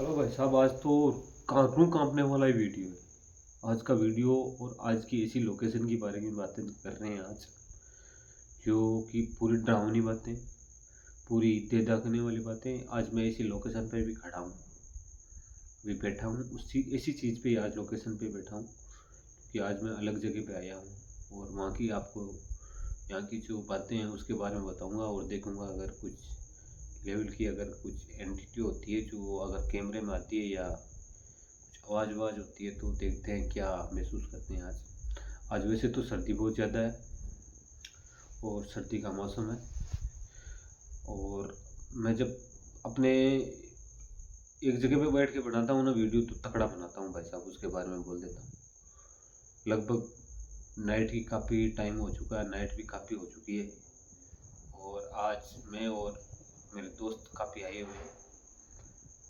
Hello भाई साहब, आज तो रूह कांपने वाला ही वीडियो है। आज का वीडियो और आज की ऐसी लोकेशन के बारे में बातें कर रहे हैं आज, जो कि पूरी डरावनी बातें, पूरी दे दागने वाली बातें। आज मैं ऐसी लोकेशन पे भी खड़ा हूँ, भी बैठा हूँ उसी ऐसी चीज़ पे आज लोकेशन पे बैठा हूँ कि आज मैं अलग जगह पे आया हूँ और वहाँ की आपको यहाँ की जो बातें हैं उसके बारे में बताऊँगा और देखूँगा अगर कुछ लेवल की अगर कुछ एंटिटी होती है जो अगर कैमरे में आती है या आवाज़ आवाज़ होती है तो देखते हैं क्या महसूस करते हैं आज। आज वैसे तो सर्दी बहुत ज़्यादा है और सर्दी का मौसम है, और मैं जब अपने एक जगह पे बैठ के बनाता हूँ ना वीडियो तो तकड़ा बनाता हूँ भाई साहब, उसके बारे में बोल देता हूँ। लगभग नाइट की काफ़ी टाइम हो चुका है, नाइट भी काफ़ी हो चुकी है और आज मैं और मेरे दोस्त काफ़ी आए हुए हैं,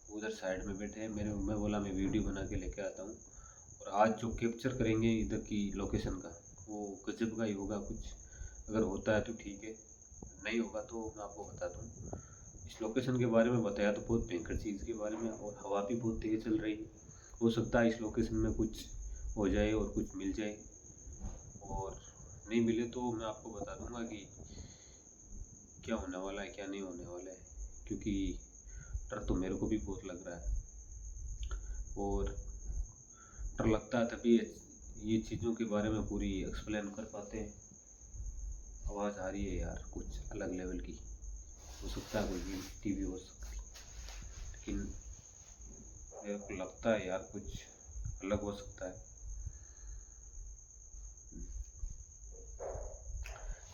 उधर साइड में बैठे हैं। मैं बोला मैं वीडियो बना के लेके आता हूँ और आज जो कैप्चर करेंगे इधर की लोकेशन का वो गजब का ही होगा। कुछ अगर होता है तो ठीक है, नहीं होगा तो मैं आपको बता दूँ। इस लोकेशन के बारे में बताया तो बहुत भयंकर चीज़ के बारे में, और हवा भी बहुत तेज़ चल रही है। हो सकता है इस लोकेशन में कुछ हो जाए और कुछ मिल जाए, और नहीं मिले तो मैं आपको बता दूंगा कि क्या होने वाला है क्या नहीं होने वाला है, क्योंकि डर तो मेरे को भी बहुत लग रहा है। और डर लगता है तभी ये चीज़ों के बारे में पूरी एक्सप्लेन कर पाते हैं। आवाज़ आ रही है यार कुछ अलग लेवल की, हो सकता है कोई टीवी हो सकती है, लेकिन मेरे को लगता है यार कुछ अलग हो सकता है।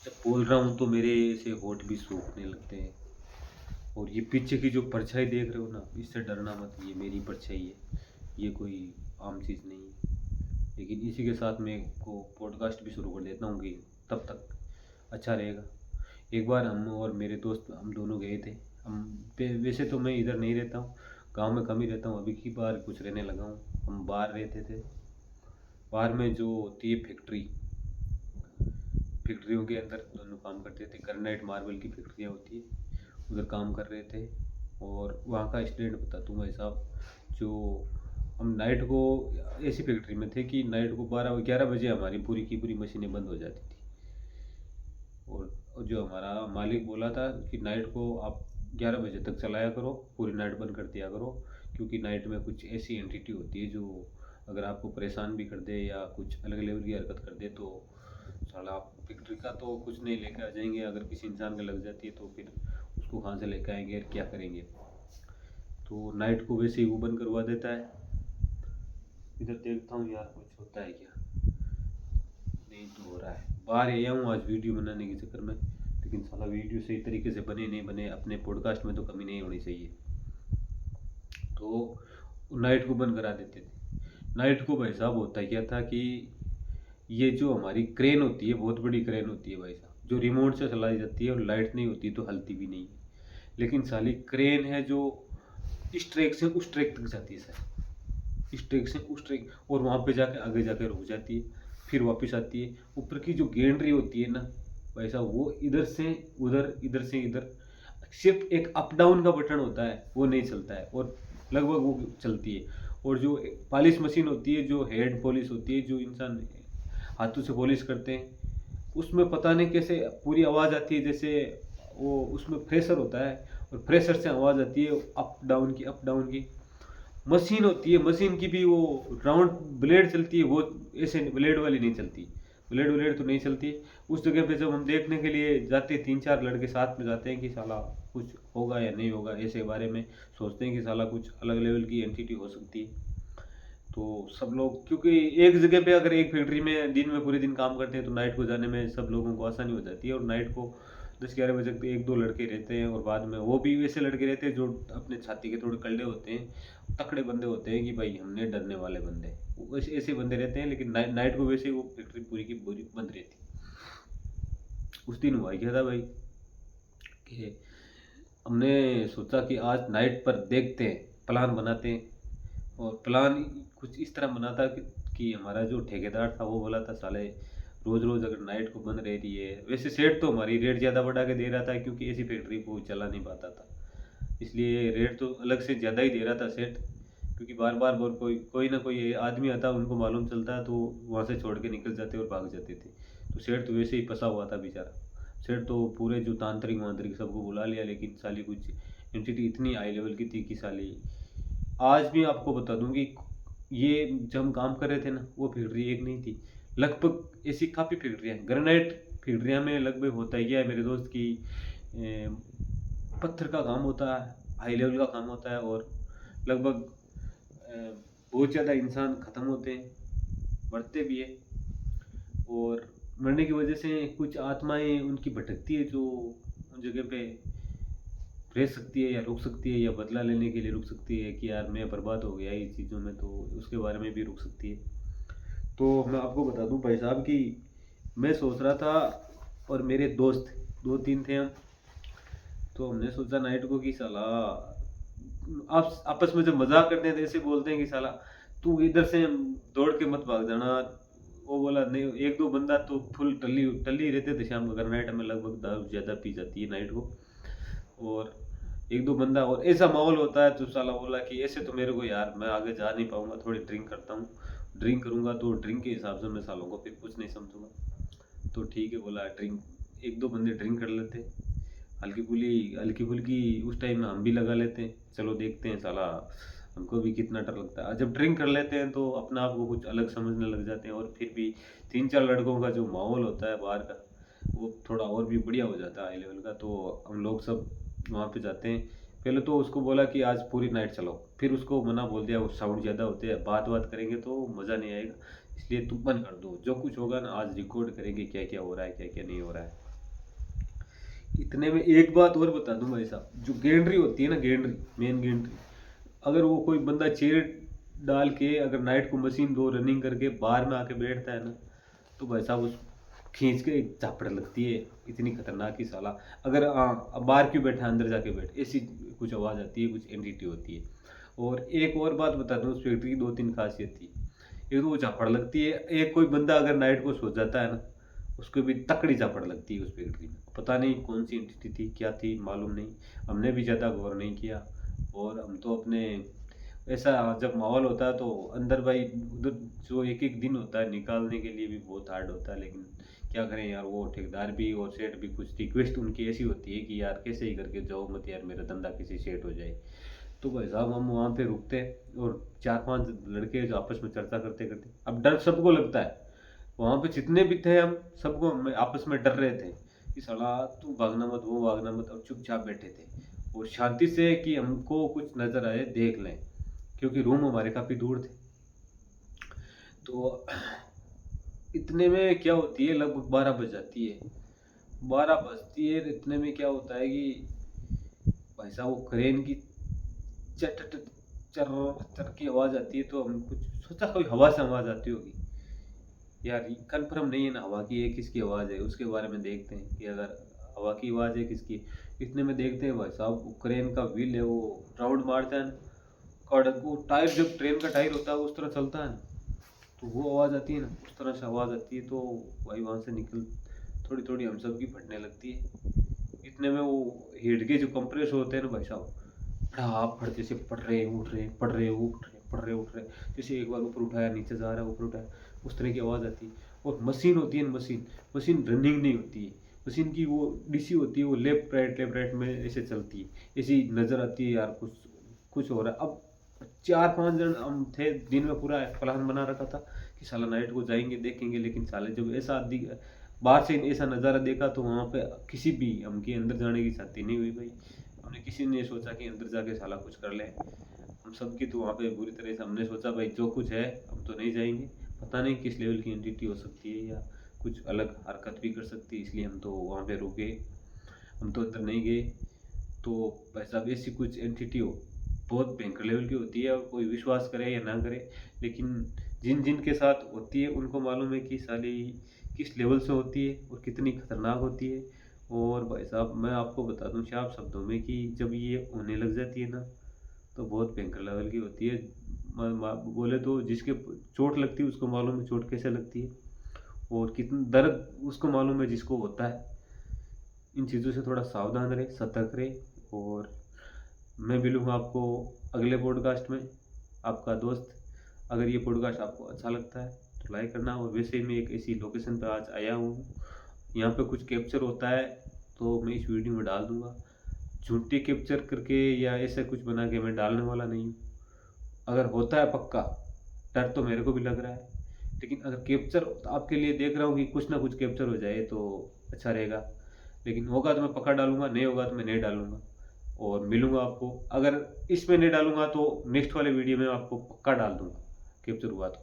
जब बोल रहा हूँ तो मेरे ऐसे होठ भी सूखने लगते हैं। और ये पीछे की जो परछाई देख रहे हो ना, इससे डरना मत, ये मेरी परछाई है, ये कोई आम चीज़ नहीं है। लेकिन इसी के साथ मैं को पॉडकास्ट भी शुरू कर देता हूँ कि तब तक अच्छा रहेगा। एक बार हम और मेरे दोस्त हम दोनों गए थे। हम वैसे तो मैं इधर नहीं रहता हूँ, गांव में कम ही रहता हूँ, अभी की बार कुछ रहने लगा हूँ। हम बाहर रहते थे, बाहर में जो होती है फैक्ट्रियों के अंदर दोनों काम करते थे। ग्रेनाइट मार्बल की फैक्ट्रियाँ होती है, उधर काम कर रहे थे। और वहाँ का स्टैंड बता दूँ भाई साहब, जो हम नाइट को ऐसी फैक्ट्री में थे कि नाइट को 12-11 बजे हमारी पूरी की पूरी मशीनें बंद हो जाती थी। और जो हमारा मालिक बोला था कि नाइट को आप 11 बजे तक चलाया करो, पूरी नाइट बंद कर दिया करो, क्योंकि नाइट में कुछ ऐसी एंटिटी होती है जो अगर आपको परेशान भी कर दे या कुछ अलग लेवल की हरकत कर दे तो साला आप फैक्ट्री का तो कुछ नहीं लेकर आ जाएंगे। अगर किसी इंसान का लग जाती है तो फिर उसको कहाँ से लेकर आएंगे और क्या करेंगे। तो नाइट को वैसे ही वो बंद करवा देता है। इधर देखता हूँ यार कुछ होता है क्या, नहीं तो हो रहा है। बाहर आया हूँ आज वीडियो बनाने के चक्कर में, लेकिन साला वीडियो सही तरीके से बने नहीं बने, अपने पॉडकास्ट में तो कमी नहीं होनी चाहिए। तो नाइट को बंद करा देते थे। नाइट को भाई साहब होता क्या था कि ये जो हमारी क्रेन होती है, बहुत बड़ी क्रेन होती है भाई साहब, जो रिमोट से चलाई जाती है और लाइट नहीं होती तो हलती भी नहीं है। लेकिन साली क्रेन है जो इस ट्रैक से उस ट्रैक तक जाती है सर, इस ट्रैक से उस ट्रैक, और वहाँ पे जाके आगे जाके रुक जाती है, फिर वापस आती है। ऊपर की जो गेंडरी होती है ना भाई साहब, वो इधर से उधर इधर से इधर, सिर्फ एक अप डाउन का बटन होता है वो नहीं चलता है, और लगभग वो चलती है। और जो पॉलिश मशीन होती है, जो हेड पॉलिश होती है, जो इंसान हाथों से पॉलिश करते हैं, उसमें पता नहीं कैसे पूरी आवाज़ आती है, जैसे वो उसमें प्रेशर होता है और प्रेशर से आवाज़ आती है अप डाउन की। मशीन होती है, मशीन की भी वो राउंड ब्लेड चलती है, वो ऐसे ब्लेड वाली नहीं चलती, ब्लेड तो नहीं चलती। उस जगह पे जब हम देखने के लिए जाते हैं, 3-4 लड़के साथ में जाते हैं कि साला कुछ होगा या नहीं होगा, ऐसे बारे में सोचते हैं कि साला कुछ अलग लेवल की एंटिटी हो सकती है। तो सब लोग, क्योंकि एक जगह पे अगर एक फैक्ट्री में दिन में पूरे दिन काम करते हैं तो नाइट को जाने में सब लोगों को आसानी हो जाती है। और नाइट को 10-11 बजे तक 1-2 लड़के रहते हैं, और बाद में वो भी वैसे लड़के रहते हैं जो अपने छाती के थोड़े कल्ले होते हैं, तकड़े बंदे होते हैं कि भाई हमने डरने वाले बंदे, वैसे ऐसे बंदे रहते हैं। लेकिन नाइट को वैसे ही वो फैक्ट्री पूरी की पूरी बंद रहती। उस दिन हुआ क्या था भाई कि हमने सोचा कि आज नाइट पर देखते हैं, प्लान बनाते हैं। और प्लान कुछ इस तरह बना था कि हमारा जो ठेकेदार था वो बोला था साले रोज़ रोज़ अगर नाइट को बंद रह रही है, वैसे सेठ तो हमारी रेट ज़्यादा बढ़ा के दे रहा था क्योंकि ऐसी फैक्ट्री को चला नहीं पाता था। इसलिए रेट तो अलग से ज़्यादा ही दे रहा था सेठ, क्योंकि बार बार बोल कोई कोई ना कोई आदमी आता, उनको मालूम चलता है तो वहाँ से छोड़ के निकल जाते और भाग जाते थे। तो सेठ तो वैसे ही फंसा हुआ था बेचारा। सेठ तो पूरे जो तांत्रिक वांत्रिक सबको बुला लिया, लेकिन साली कुछ एंटिटी इतनी हाई लेवल की थी कि साली आज भी आपको बता दूं कि ये जब हम काम कर रहे थे ना, वो फैक्ट्री एक नहीं थी, लगभग ऐसी काफ़ी फैक्ट्रियाँ हैं। ग्रेनाइट फैक्ट्रियाँ में लगभग होता ही है मेरे दोस्त की, पत्थर का काम होता है, हाई लेवल का काम होता है, और लगभग बहुत ज़्यादा इंसान ख़त्म होते हैं, मरते भी है, और मरने की वजह से कुछ आत्माएं उनकी भटकती है, जो उन जगह पे रह सकती है या रुक सकती है, या बदला लेने के लिए रुक सकती है कि यार मैं बर्बाद हो गया इन चीज़ों में, तो उसके बारे में भी रुक सकती है। तो मैं आपको बता दूं भाई साहब कि मैं सोच रहा था, और मेरे दोस्त दो तीन थे हम, तो हमने सोचा नाइट को कि साला आप आपस में जब मजाक करते हैं तो ऐसे बोलते हैं कि साला तू इधर से दौड़ के मत भाग जाना। वो बोला नहीं, एक दो बंदा तो फुल टल्ली टल्ली रहते थे शाम को, अगर नाइट में लगभग दारू ज़्यादा पी जाती है नाइट को, और एक दो बंदा और ऐसा माहौल होता है, तो साला बोला कि ऐसे तो मेरे को यार मैं आगे जा नहीं पाऊंगा, थोड़ी ड्रिंक करता हूँ, ड्रिंक करूंगा तो ड्रिंक के हिसाब से मैं सालों को फिर कुछ नहीं समझूंगा। तो ठीक है बोला ड्रिंक, एक दो बंदे ड्रिंक कर लेते, हल्की फुल्की उस टाइम में हम भी लगा लेते हैं, चलो देखते हैं साला हमको भी कितना डर लगता है। जब ड्रिंक कर लेते हैं तो अपने आप को कुछ अलग समझने लग जाते हैं, और फिर भी तीन चार लड़कों का जो माहौल होता है बाहर का, वो थोड़ा और भी बढ़िया हो जाता है हाई लेवल का। तो हम लोग सब वहाँ पे जाते हैं। पहले तो उसको बोला कि आज पूरी नाइट चलो, फिर उसको मना बोल दिया, वो साउंड ज़्यादा होते हैं, बात करेंगे तो मज़ा नहीं आएगा, इसलिए तुम बंद कर दो, जो कुछ होगा ना आज रिकॉर्ड करेंगे, क्या क्या हो रहा है क्या क्या नहीं हो रहा है। इतने में एक बात और बता दूं भाई साहब, जो गेंडरी होती है ना, गेंडरी मेन गेंडरी, अगर वो कोई बंदा चेयर डाल के अगर नाइट को मशीन दो रनिंग करके बाहर में आके बैठता है ना, तो भाई साहब उस खींच के एक झापड़ लगती है, इतनी खतरनाक ही साला। अगर अब बाहर क्यों बैठा अंदर जाके बैठ, ऐसी कुछ आवाज़ आती है, कुछ एंटिटी होती है। और एक और बात बता दूं, उस फैक्ट्री की दो तीन खासियत थी। एक तो वो झापड़ लगती है, एक कोई बंदा अगर नाइट को सो जाता है ना, उसको भी तकड़ी झापड़ लगती है उस फैक्ट्री में। पता नहीं कौन सी एंटिटी थी, क्या थी मालूम नहीं, हमने भी ज़्यादा गौर नहीं किया। और हम तो अपने ऐसा जब माहौल होता है तो अंदर भाई उधर जो एक एक दिन होता है निकालने के लिए भी बहुत हार्ड होता है, लेकिन क्या करें यार, वो ठेकेदार भी और सेठ भी कुछ रिक्वेस्ट उनकी ऐसी होती है कि यार कैसे ही करके जाओ मत यार, मेरा धंधा किसी सेट हो जाए। तो भाई साहब हम वहाँ पे रुकते हैं, और चार पांच लड़के जो आपस में चर्चा करते करते, अब डर सबको लगता है, वहाँ पे जितने भी थे हम सबको हम आपस में डर रहे थे कि साला तू भागना मत वो भागना मत, और चुपचाप बैठे थे और शांति से कि हमको कुछ नजर आए देख लें, क्योंकि रूम हमारे काफी दूर थे। तो इतने में क्या होती है, लगभग 12 बज जाती है, 12 बजती है, इतने में क्या होता है कि भाई साहब वो क्रेन की चट चट चर चर की आवाज आती है, तो हम कुछ सोचा कोई हवा से आवाज आती होगी, यार कंफर्म नहीं है ना हवा की है किसकी आवाज़ है, उसके बारे में देखते हैं कि अगर हवा की आवाज़ है किसकी। इतने में देखते हैं भाई साहब वो क्रेन का व्हील है, वो राउंड मारता है ना, कड़क वो टायर, जब ट्रेन का टायर होता है उस तरह चलता है ना, तो वो आवाज़ आती है ना, उस तरह से आवाज़ आती है। तो भाई वहाँ से निकल थोड़ी थोड़ी हम सब की फटने लगती है। इतने में वो हेड के जो कंप्रेसर होते हैं ना भाई साहब, फटाफट जैसे पड़ रहे उठ रहे पड़ रहे उठ रहे पड़ रहे उठ रहे, जैसे एक बार ऊपर उठाया नीचे जा रहा है ऊपर उठाया, उस तरह की आवाज़ आती है। और मशीन होती है ना, मशीन मशीन रनिंग नहीं होती है, मशीन की वो डीसी होती है, वो लेफ्ट राइट में ऐसे चलती है, ऐसी नज़र आती है यार कुछ कुछ हो रहा है। अब चार पांच जन हम थे, दिन में पूरा प्लान बना रखा था कि साला नाइट को जाएंगे देखेंगे, लेकिन साले जब ऐसा बाहर से ऐसा नज़ारा देखा तो वहाँ पे किसी भी हम के अंदर जाने की छाती नहीं हुई भाई। हमने किसी ने सोचा कि अंदर जाके साला कुछ कर ले, हम सबकी तो वहाँ पे बुरी तरह से हमने सोचा भाई जो कुछ है हम तो नहीं जाएंगे, पता नहीं किस लेवल की एंटिटी हो सकती है या कुछ अलग हरकत भी कर सकती है, इसलिए हम तो वहाँ पे रुके, हम तो अंदर नहीं गए। तो भाई साहब ऐसी कुछ एंटिटी हो बहुत भयंकर लेवल की होती है, और कोई विश्वास करे या ना करे, लेकिन जिन जिन के साथ होती है उनको मालूम है कि साली किस लेवल से होती है और कितनी खतरनाक होती है। और भाई साहब मैं आपको बता दूं साफ शब्दों में कि जब ये होने लग जाती है ना, तो बहुत भयंकर लेवल की होती है। बोले तो जिसके चोट लगती है उसको मालूम है चोट कैसे लगती है, और कितना दर्द उसको मालूम है जिसको होता है। इन चीज़ों से थोड़ा सावधान रहे, सतर्क रहे, और मैं मिलूँगा आपको अगले पॉडकास्ट में, आपका दोस्त। अगर ये पॉडकास्ट आपको अच्छा लगता है तो लाइक करना। और वैसे ही मैं एक ऐसी लोकेशन पे आज आया हूँ, यहाँ पे कुछ कैप्चर होता है तो मैं इस वीडियो में डाल दूँगा। झूठी कैप्चर करके या ऐसा कुछ बना के मैं डालने वाला नहीं हूँ। अगर होता है पक्का, डर तो मेरे को भी लग रहा है, लेकिन अगर कैप्चर आपके लिए देख रहा हूँ कि कुछ ना कुछ कैप्चर हो जाए तो अच्छा रहेगा। लेकिन होगा तो मैं पक्का डालूंगा, नहीं होगा तो मैं नहीं डालूंगा। और मिलूंगा आपको। अगर इसमें नहीं डालूंगा तो नेक्स्ट वाले वीडियो में आपको पक्का डाल दूंगा कैप्चर हुआ तो।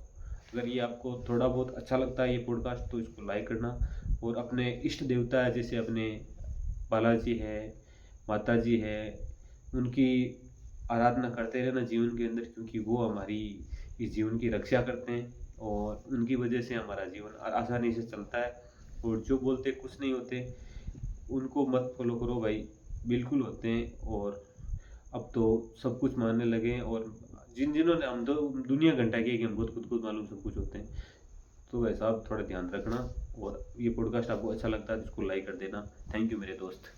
अगर ये आपको थोड़ा बहुत अच्छा लगता है ये पॉडकास्ट तो इसको लाइक करना। और अपने इष्ट देवता है, जैसे अपने बालाजी है, माता जी है, उनकी आराधना करते रहना जीवन के अंदर, क्योंकि वो हमारी इस जीवन की रक्षा करते हैं और उनकी वजह से हमारा जीवन आसानी से चलता है। और जो बोलते कुछ नहीं होते, उनको मत फॉलो करो भाई, बिल्कुल होते हैं। और अब तो सब कुछ मानने लगे हैं। और जिन्होंने, हम तो दुनिया घंटा की है कि हम खुद खुद मालूम सब कुछ होते हैं। तो वैसा आप थोड़ा ध्यान रखना। और ये पॉडकास्ट आपको अच्छा लगता है तो इसको लाइक कर देना। थैंक यू मेरे दोस्त।